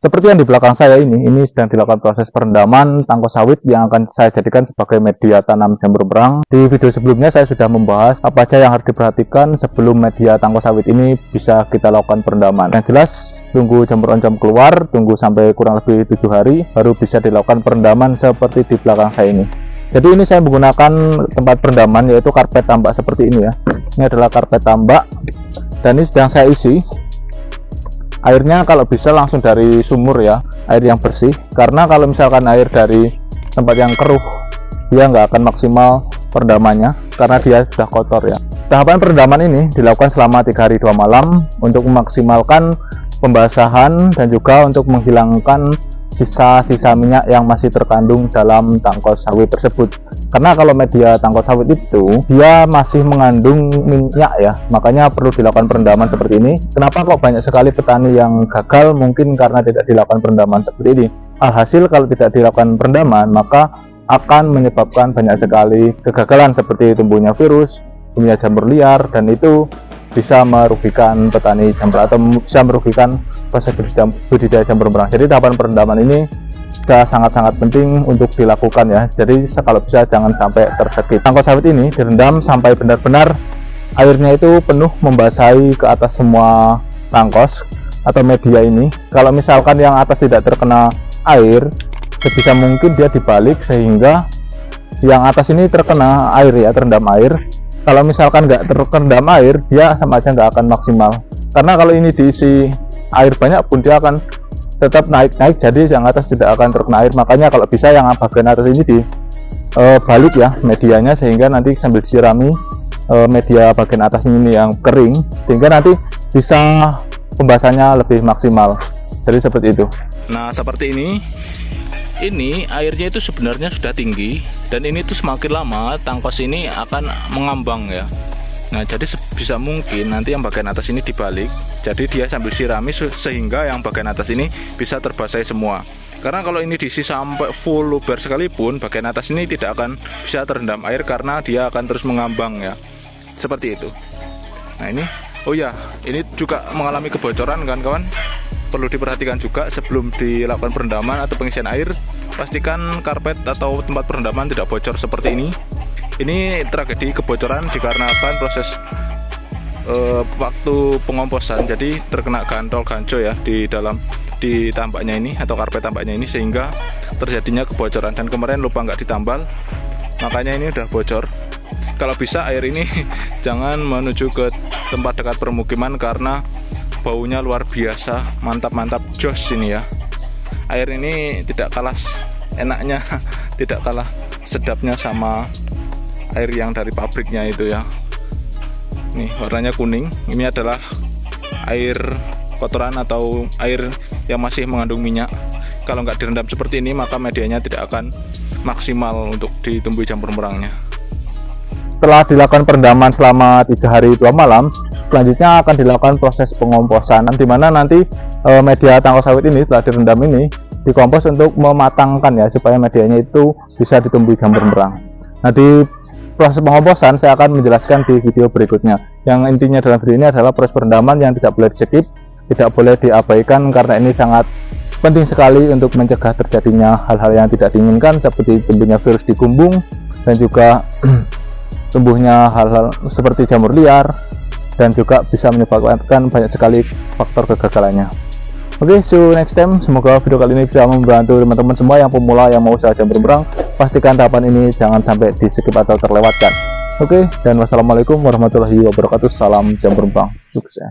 Seperti yang di belakang saya ini sedang dilakukan proses perendaman tangkos sawit yang akan saya jadikan sebagai media tanam jamur merang. Di video sebelumnya saya sudah membahas apa aja yang harus diperhatikan sebelum media tangkos sawit ini bisa kita lakukan perendaman. Yang jelas, tunggu jamur oncom keluar, tunggu sampai kurang lebih 7 hari, baru bisa dilakukan perendaman seperti di belakang saya ini. Jadi ini saya menggunakan tempat perendaman yaitu karpet tambak seperti ini ya. Ini adalah karpet tambak dan ini sedang saya isi. Airnya kalau bisa langsung dari sumur ya, air yang bersih, karena kalau misalkan air dari tempat yang keruh dia nggak akan maksimal perendamannya karena dia sudah kotor ya. Tahapan perendaman ini dilakukan selama 3 hari 2 malam untuk memaksimalkan pembasahan dan juga untuk menghilangkan sisa-sisa minyak yang masih terkandung dalam tangkos sawit tersebut. Karena kalau media tangkos sawit itu dia masih mengandung minyak ya, makanya perlu dilakukan perendaman seperti ini. Kenapa kok banyak sekali petani yang gagal? Mungkin karena tidak dilakukan perendaman seperti ini. Alhasil kalau tidak dilakukan perendaman maka akan menyebabkan banyak sekali kegagalan seperti tumbuhnya virus, tumbuhnya jamur liar, dan itu bisa merugikan petani jamur atau bisa merugikan proses budidaya jamur merang. Jadi tahapan perendaman ini sangat-sangat penting untuk dilakukan ya. Jadi kalau bisa jangan sampai terskip. Tangkos sawit ini direndam sampai benar-benar airnya itu penuh membasahi ke atas semua tangkos atau media ini. Kalau misalkan yang atas tidak terkena air, sebisa mungkin dia dibalik sehingga yang atas ini terkena air ya, terendam air. Kalau misalkan nggak terendam air, dia sama aja nggak akan maksimal. Karena kalau ini diisi air banyak pun dia akan tetap naik-naik, jadi yang atas tidak akan terkena air. Makanya kalau bisa yang bagian atas ini dibalik ya medianya, sehingga nanti sambil disirami media bagian atas ini yang kering, sehingga nanti bisa pembasahannya lebih maksimal. Jadi seperti itu. Nah seperti ini airnya itu sebenarnya sudah tinggi, dan ini tuh semakin lama tangkos ini akan mengambang ya. Nah jadi sebisa mungkin nanti yang bagian atas ini dibalik, jadi dia sambil sirami sehingga yang bagian atas ini bisa terbasahi semua. Karena kalau ini diisi sampai full luber sekalipun, bagian atas ini tidak akan bisa terendam air karena dia akan terus mengambang ya, seperti itu. Nah ini, oh ya, ini juga mengalami kebocoran kan kawan. Perlu diperhatikan juga sebelum dilakukan perendaman atau pengisian air, pastikan karpet atau tempat perendaman tidak bocor seperti ini. Ini tragedi kebocoran dikarenakan proses waktu pengomposan, jadi terkena gantol ganco ya di tambaknya ini atau karpet tambaknya ini, sehingga terjadinya kebocoran. Dan kemarin lupa nggak ditambal, makanya ini udah bocor. Kalau bisa air ini jangan menuju ke tempat dekat permukiman karena baunya luar biasa, mantap-mantap, jos ini ya. Air ini tidak kalah enaknya, tidak kalah sedapnya sama air yang dari pabriknya itu ya. Nih warnanya kuning, ini adalah air kotoran atau air yang masih mengandung minyak. Kalau nggak direndam seperti ini maka medianya tidak akan maksimal untuk ditumbuhi jamur merangnya. Setelah dilakukan perendaman selama 3 hari 2 malam, selanjutnya akan dilakukan proses pengomposan, di mana nanti media tangkos sawit ini setelah direndam ini dikompos untuk mematangkan ya, supaya medianya itu bisa ditumbuhi jamur merang. Nah di proses pengomposan saya akan menjelaskan di video berikutnya. Yang intinya dalam video ini adalah proses perendaman yang tidak boleh di-skip, tidak boleh diabaikan, karena ini sangat penting sekali untuk mencegah terjadinya hal-hal yang tidak diinginkan seperti tumbuhnya virus di gumbung dan juga tumbuhnya hal-hal seperti jamur liar, dan juga bisa menyebabkan banyak sekali faktor kegagalannya. Oke, see you next time. Semoga video kali ini bisa membantu teman-teman semua yang pemula yang mau usaha jamur merang. Pastikan tahapan ini jangan sampai di skip atau terlewatkan. Oke, dan wassalamualaikum warahmatullahi wabarakatuh. Salam jamur merang, sukses.